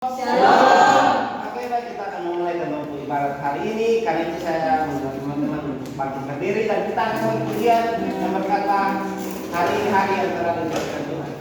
Shalom. Oke, baik, kita akan memulai tentang ibarat hari ini. Kali ini saya mengundang teman-teman untuk bangkit berdiri dan kita akan kemudian yang berkata hari ini hari yang telah diberikan Tuhan.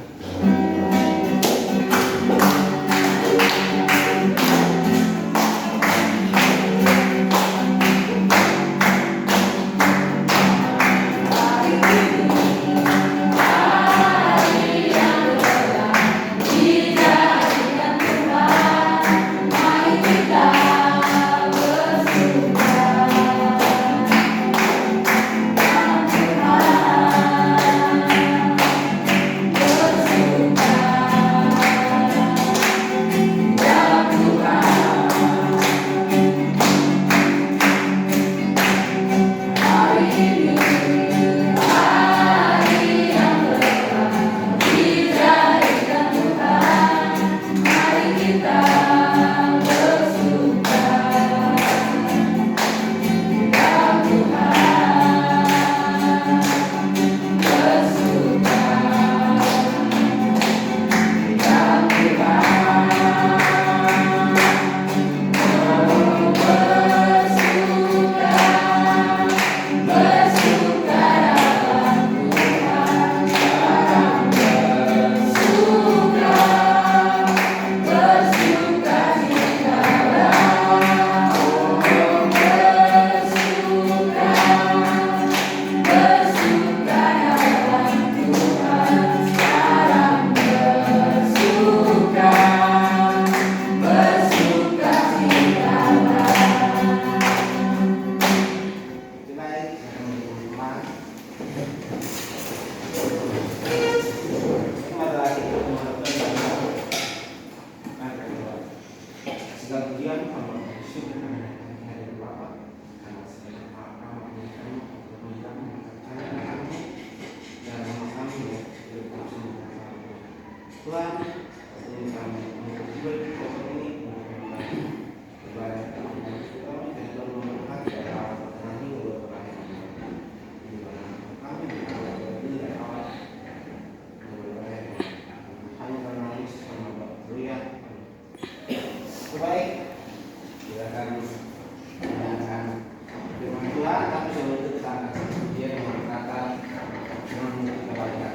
Tuhan, ini kami beri pokok ini ibarat kami dan memberkati dalam kami untuk kami dari awal hanya karena Yesus sama Haleluya. Baik, silakan mendengarkan firman Tuhan. Tapi sebelum itu kita akan dia yang berkata dengan kita baca.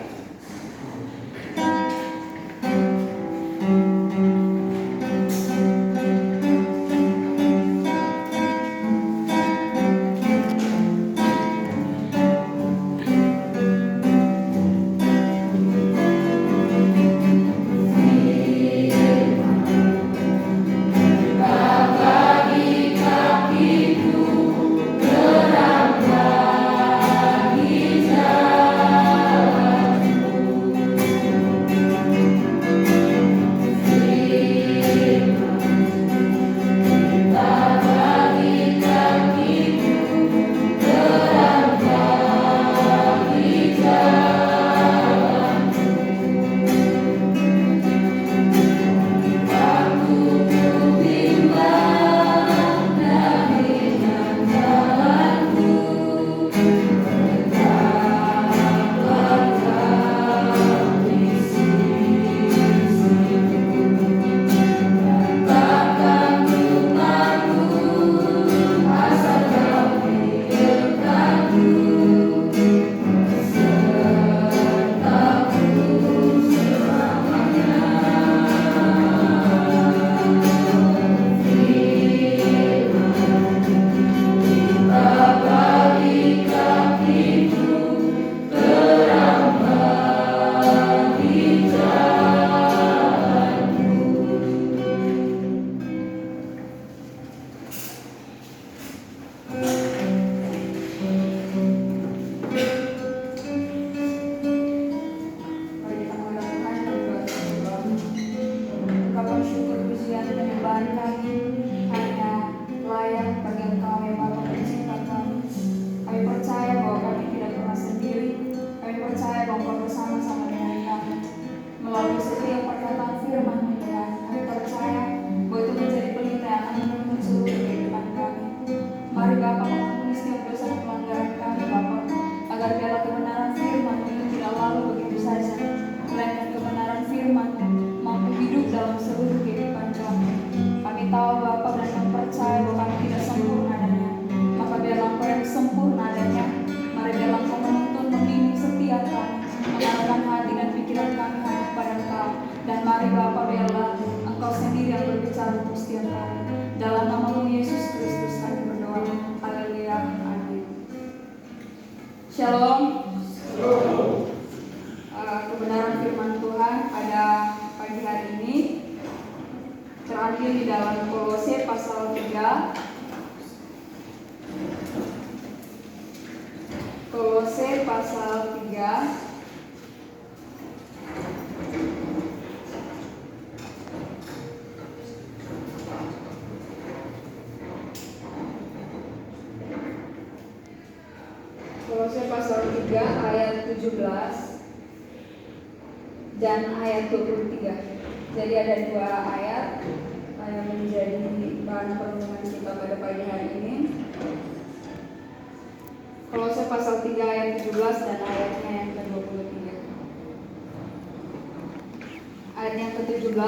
Mari Bapa mengampuni setiap dosa dan pelanggaran kami Bapa, agar biarlah kebenaran firman itu tidak lalu begitu saja, melainkan kebenaran firman mampu hidup dalam seluruh kehidupan kami. terambil di dalam Kolose pasal 3. Kolose pasal 3 Kolose pasal 3 ayat 17 dan ayat 23. Jadi ada dua ayat yang menjadi bahan perenungan kita pada pagi hari ini. Kolose pasal 3 ayat 17 dan ayatnya yang ke-23. Ayat yang ke-17,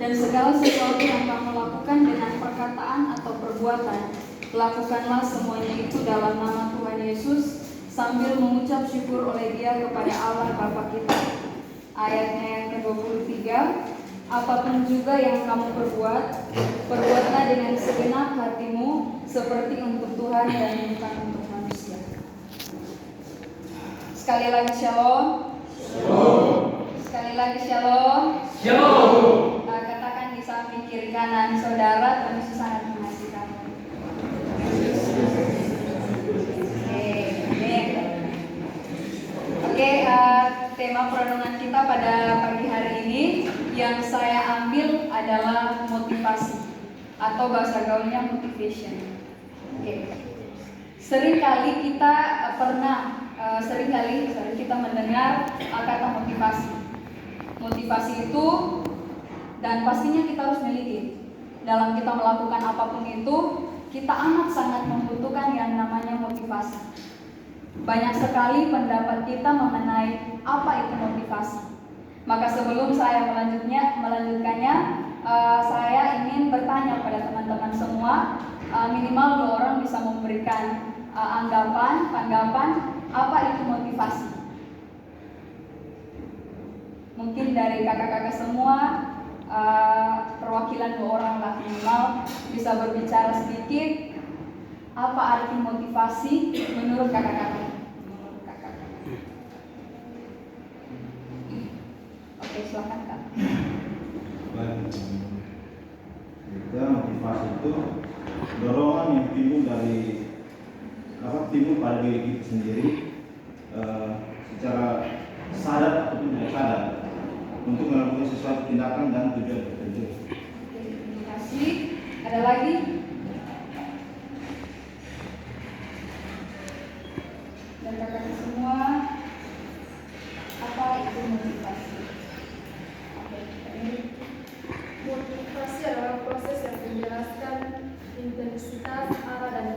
dan segala sesuatu yang kamu lakukan dengan perkataan atau perbuatan, lakukanlah semuanya itu dalam nama Tuhan Yesus, sambil mengucap syukur oleh Dia kepada Allah Bapa kita. Ayatnya yang ke-23, apapun juga yang kamu perbuat, perbuatlah dengan segenap hatimu, seperti untuk Tuhan dan bukan untuk manusia. Sekali lagi shalom. Shalom. Sekali lagi shalom. Shalom. Katakan di samping kiri kanan saudara, kami sangat mengasihi kamu. Oke, tema perenungan kita pada pagi hari ini yang saya ambil adalah motivasi atau bahasa gaulnya motivation. Oke. Seringkali kita kita mendengar kata motivasi. Motivasi itu dan pastinya kita harus miliki. Dalam kita melakukan apapun itu, kita amat sangat membutuhkan yang namanya motivasi. Banyak sekali pendapat kita mengenai apa itu motivasi. Maka sebelum saya melanjutkannya, saya ingin bertanya pada teman-teman semua, minimal 2 orang bisa memberikan tanggapan apa itu motivasi. Mungkin dari kakak-kakak semua, perwakilan 2 orang lah minimal bisa berbicara sedikit. Apa arti motivasi menurut kakak-kakak? Oke, silakan Kak. Baik. Motivasi itu dorongan yang timbul pada diri kita sendiri secara sadar ataupun tidak sadar untuk melakukan sesuatu tindakan dan tujuan tertentu. Terima kasih. Ada lagi? Dan kakak semua, apa itu motivasi? Motivasi adalah proses yang menjelaskan intensitas, arah, dan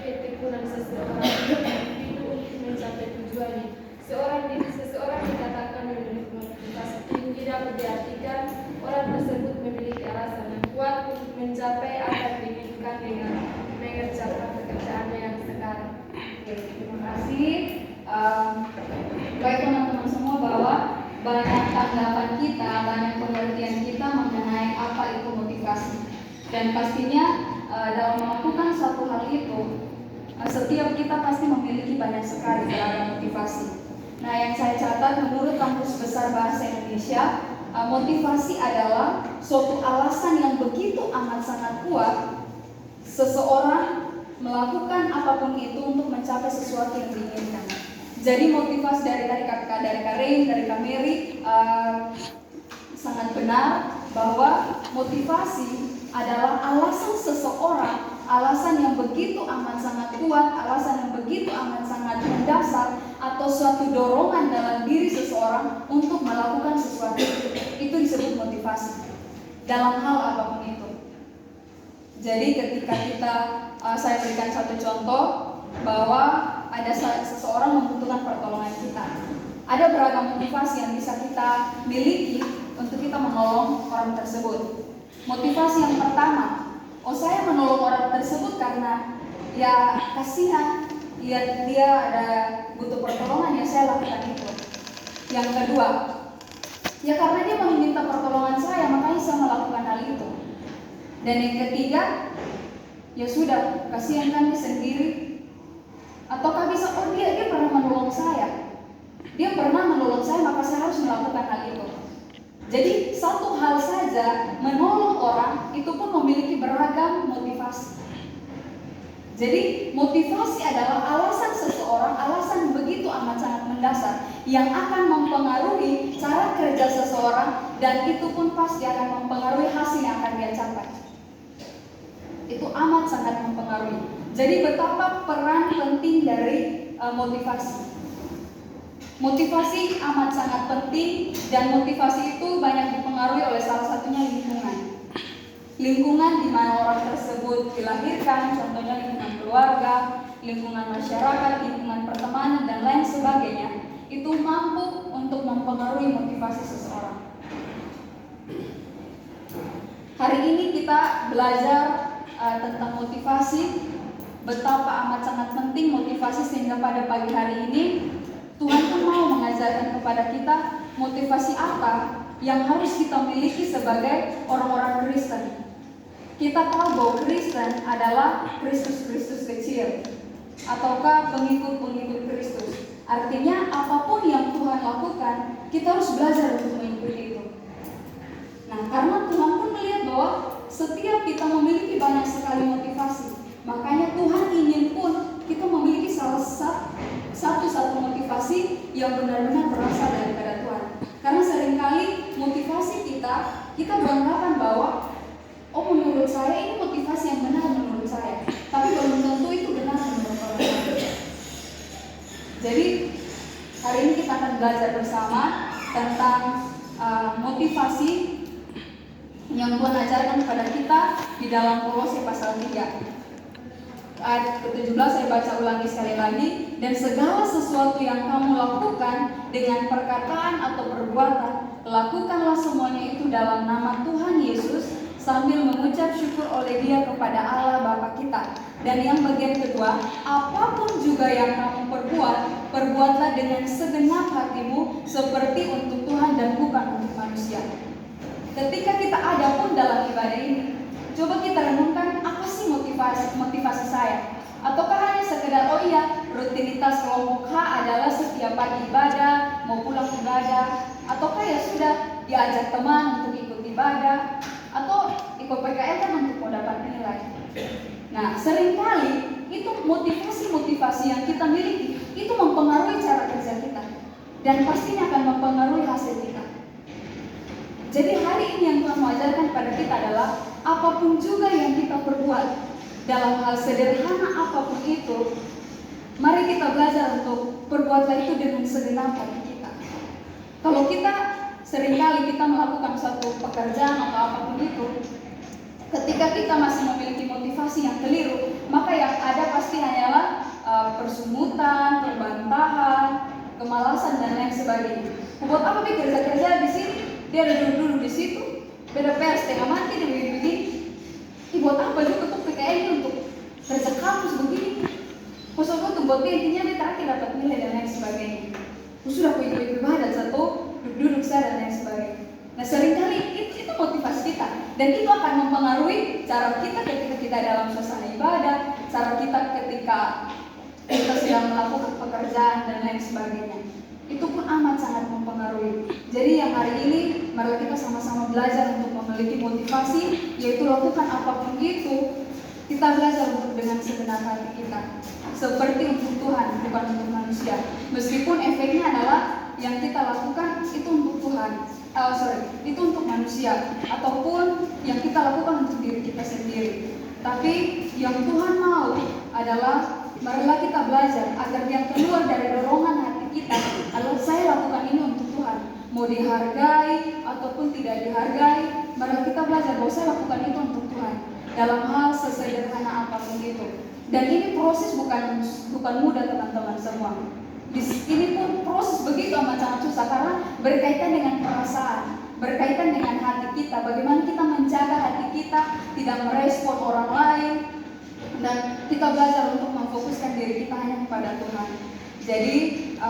ketekunan seseorang individu untuk mencapai tujuannya. Seseorang dikatakan memiliki motivasi tinggi dapat diartikan orang tersebut memiliki alasan yang kuat untuk mencapai apa yang diinginkan dengan mengerjakan pekerjaannya yang sekarang. Oke, terima kasih. Baik teman-teman semua, bahwa banyak tanggapan kita, banyak pengertian kita mengenai apa itu motivasi. Dan pastinya dalam melakukan satu hal itu, setiap kita pasti memiliki banyak sekali beragam motivasi. Nah, yang saya catat menurut Kamus Besar Bahasa Indonesia, motivasi adalah suatu alasan yang begitu amat sangat kuat seseorang melakukan apapun itu untuk mencapai sesuatu yang diinginkan. Jadi motivasi dari Kak Rein, dari Kak Mary sangat benar bahwa motivasi adalah alasan seseorang, alasan yang begitu amat sangat kuat, alasan yang begitu amat sangat mendasar, atau suatu dorongan dalam diri seseorang untuk melakukan sesuatu. Itu disebut motivasi dalam hal apapun itu. Jadi ketika saya berikan satu contoh bahwa ada seseorang membutuhkan pertolongan kita. Ada beragam motivasi yang bisa kita miliki untuk kita menolong orang tersebut. Motivasi yang pertama, saya menolong orang tersebut karena ya kasihan, dia ada butuh pertolongan, ya saya lakukan itu. Yang kedua, ya karena dia meminta pertolongan saya, makanya saya melakukan hal itu. Dan yang ketiga, ya sudah, kasihan kan dia sendiri. Ataukah bisa, dia pernah menolong saya. Dia pernah menolong saya, maka saya harus melakukan hal itu. Jadi satu hal saja, menolong seseorang itu pun memiliki beragam motivasi. Jadi motivasi adalah alasan seseorang, alasan begitu amat sangat mendasar yang akan mempengaruhi cara kerja seseorang, dan itu pun pasti akan mempengaruhi hasil yang akan dia capai. Itu amat sangat mempengaruhi. Jadi betapa peran penting dari motivasi. Motivasi amat sangat penting, dan motivasi itu banyak dipengaruhi oleh salah satunya lingkungan. Lingkungan di mana orang tersebut dilahirkan, contohnya lingkungan keluarga, lingkungan masyarakat, lingkungan pertemanan, dan lain sebagainya, itu mampu untuk mempengaruhi motivasi seseorang. Hari ini kita belajar tentang motivasi, betapa amat sangat penting motivasi, sehingga pada pagi hari ini Tuhan pun mau mengajarkan kepada kita motivasi apa yang harus kita miliki sebagai orang-orang Kristen. Kita tahu bahwa Kristen adalah Kristus-Kristus kecil, ataukah pengikut-pengikut Kristus. Artinya apapun yang Tuhan lakukan, kita harus belajar untuk mengikuti itu. Nah, karena Tuhan pun melihat bahwa setiap kita memiliki banyak sekali motivasi, makanya Tuhan ingin pun kita memiliki satu motivasi yang benar-benar berasal daripada Tuhan. Karena seringkali motivasi kita beranggapan bahwa menurut saya ini motivasi yang benar menurut saya, tapi belum tentu itu benar menurut orang lain. Jadi hari ini kita akan belajar bersama tentang motivasi yang Tuhan ajarkan kepada kita di dalam Kolose pasal 3. Ayat ke-17 saya baca ulangi sekali lagi. Dan segala sesuatu yang kamu lakukan dengan perkataan atau perbuatan, lakukanlah semuanya itu dalam nama Tuhan Yesus, sambil mengucap syukur oleh Dia kepada Allah Bapa kita. Dan yang bagian kedua, apapun juga yang kamu perbuatlah dengan segenap hatimu, seperti untuk Tuhan dan bukan untuk manusia. Ketika kita ada pun dalam ibadah ini, coba kita renungkan, apa sih motivasi saya? Ataukah hanya sekedar rutinitas kelompok H adalah setiap pagi ibadah, mau pulang ibadah, ataukah ya sudah diajak teman untuk ikut ibadah, atau ikut PKL kan untuk mau dapat nilai. Nah, seringkali itu motivasi yang kita miliki itu mempengaruhi cara kerja kita, dan pastinya akan mempengaruhi hasil kita. Jadi hari ini yang Tuhan mengajarkan pada kita adalah apapun juga yang kita perbuat, dalam hal sederhana apapun itu, mari kita belajar untuk perbuatlah itu dengan segenap hati kita. Kalau kita seringkali kita melakukan suatu pekerjaan atau apapun itu, ketika kita masih memiliki motivasi yang keliru, maka yang ada pasti hanyalah persumutan, perbantahan, kemalasan, dan lain sebagainya. Buat apa kerja-kerja di sini? Dia ada duduk di situ, beda pers setengah mati dan begini. Buat apa juga tuh PKN ini untuk kerja kampus begini? Khususnya untuk buat intinya dia terakhir dapat nilai dan lain sebagainya. Sudah ikut ibadah satu, duduk saya dan lain sebagainya. Nah, seringkali itu motivasi kita, dan itu akan mempengaruhi cara kita ketika kita dalam suasana ibadah, cara kita ketika kita sedang melakukan pekerjaan dan lain sebagainya. Itu pun amat sangat mempengaruhi. Jadi yang hari ini mari kita sama-sama belajar untuk memiliki motivasi, yaitu lakukan apapun itu, kita belajar untuk dengan segenap hati kita, seperti untuk Tuhan, bukan untuk manusia. Meskipun efeknya adalah yang kita lakukan itu untuk Tuhan, itu untuk manusia, ataupun yang kita lakukan untuk diri kita sendiri. Tapi yang Tuhan mau adalah marilah kita belajar agar yang keluar dari dorongan hati kita adalah saya lakukan ini untuk Tuhan, mau dihargai ataupun tidak dihargai, marilah kita belajar bahwa saya lakukan itu untuk Tuhan dalam hal sesederhana apapun itu. Dan ini proses bukan mudah teman-teman semua. Ini pun proses begitu amat sangat susah karena berkaitan dengan perasaan, berkaitan dengan hati kita, bagaimana kita menjaga hati kita tidak merespon orang lain, dan kita belajar untuk memfokuskan diri kita hanya kepada Tuhan. Jadi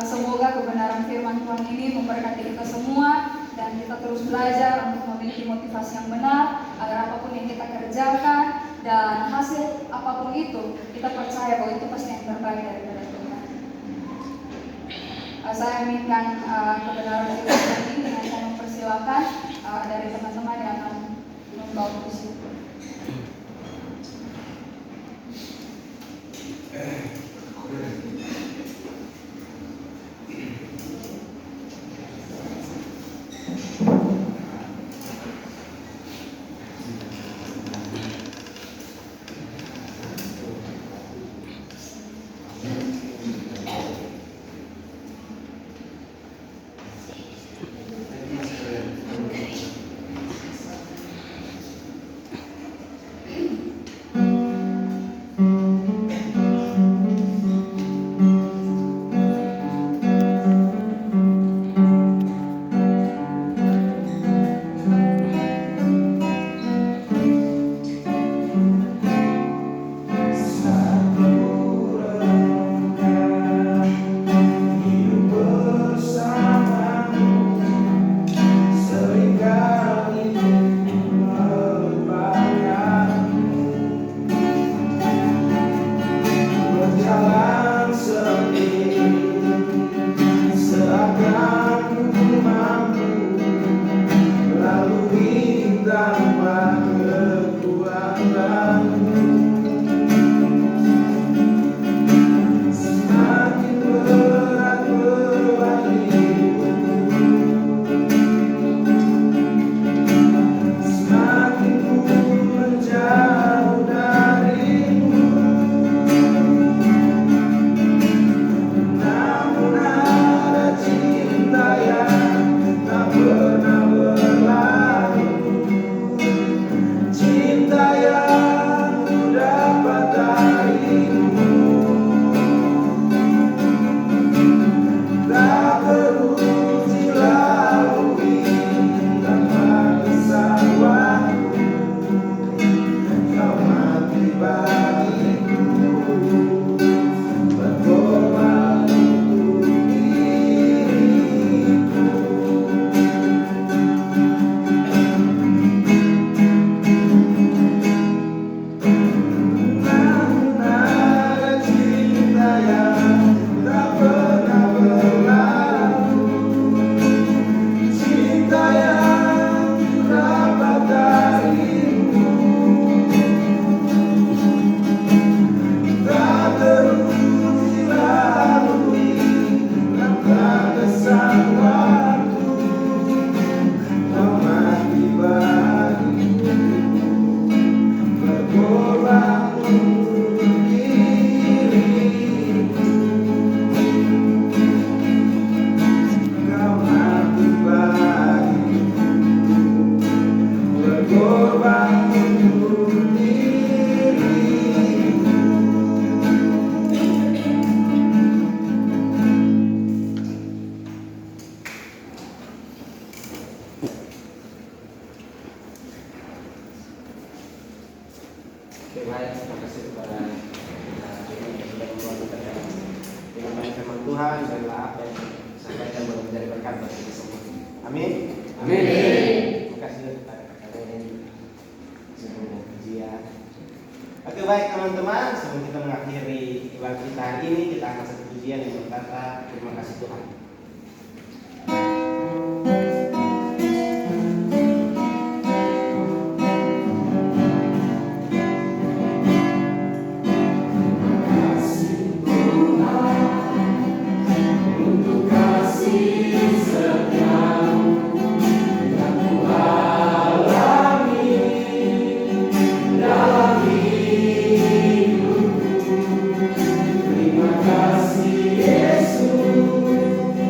semoga kebenaran firman Tuhan ini memberkati kita semua, dan kita terus belajar untuk memiliki motivasi yang benar agar apapun yang kita kerjakan dan hasil apapun itu, kita percaya bahwa itu pasti yang terbaik daripada Tuhan. Saya minta kebenaran firman ini dengan saya mempersilakan dari teman-teman yang akan membaptis itu. Terima kasih kepada dengan firman Tuhan dan apa yang disampaikan boleh menjadi berkat bagi kita semua. Amin. Amin. Terima kasih kepada kalian sebelum ujian. Oke, baik teman-teman, sebelum kita mengakhiri ibadah kita hari ini, kita akan satu pujian yang berkata terima kasih Tuhan. Terima kasih Yesus.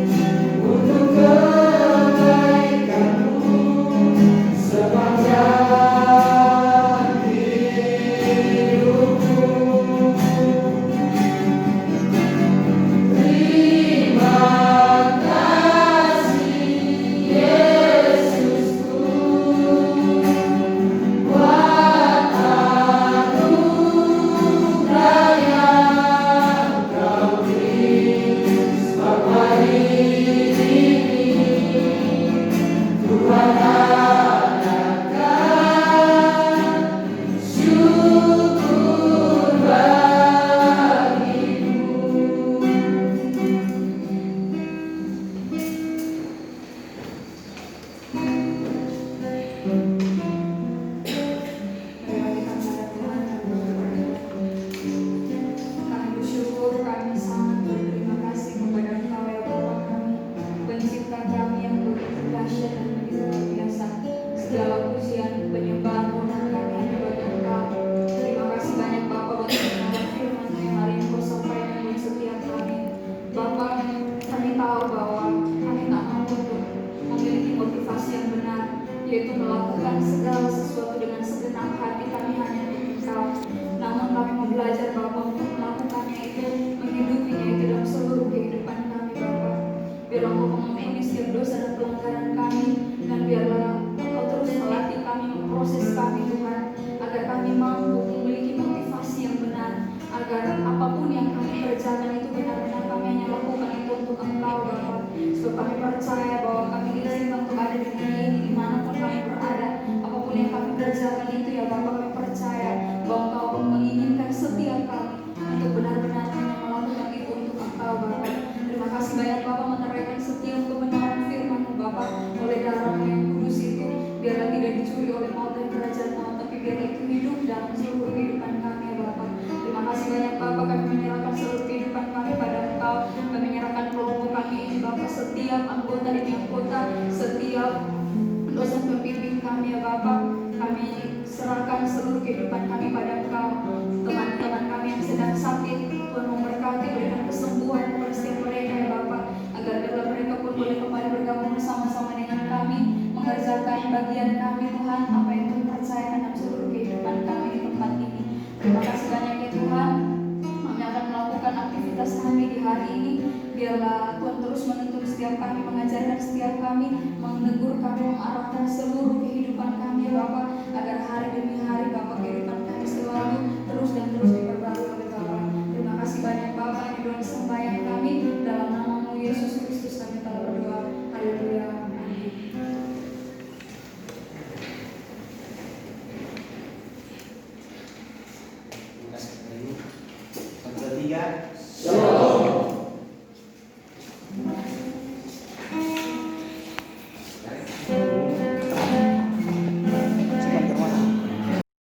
agar apapun yang kami kerjakan itu benar-benar kami hanya lakukan itu untuk Engkau Bapa. Sebab kami percaya bahwa kami diizinkan untuk ada di dunia ini dimanapun kami berada. Apapun yang kami kerjakan itu ya Bapa, kami percaya bahwa Engkau pun menginginkan setiap kami untuk benar-benar hanya melakukan itu untuk Engkau Bapa. Terima kasih banyak Bapa menerangkan setiap kebenaran firman-Mu Bapa, oleh darah-Mu yang kudus itu biarlah tidak dicuri oleh maut dan kerajaan maut, tapi biarlah itu hidup dalam seluruh kehidupan kami ya Bapa. Terima kasih banyak Bapa, kami menyerahkan seluruh kehidupan kami pada Engkau. Kami menyerahkan kelompok kami ini Bapa, setiap anggota demi anggota, setiap dosen pembimbing kami ya Bapa. Kami serahkan seluruh kehidupan kami pada Engkau. Teman-teman kami yang sedang sakit, Tuhan memberkati, berikan kesembuhan kepada setiap mereka ya Bapa, agar biarlah mereka pun boleh kembali bergabung bersama-sama dengan kami, mengerjakan bagian kami Tuhan, apa yang Tuhan percayakan dalam seluruh kehidupan kami di tempat ini. Terima kasih banyak ya Tuhan. Kami akan melakukan aktivitas kami di hari ini. Biarlah Tuhan terus menuntun setiap kami, mengajarkan setiap kami, menegur kami, mengarahkan seluruh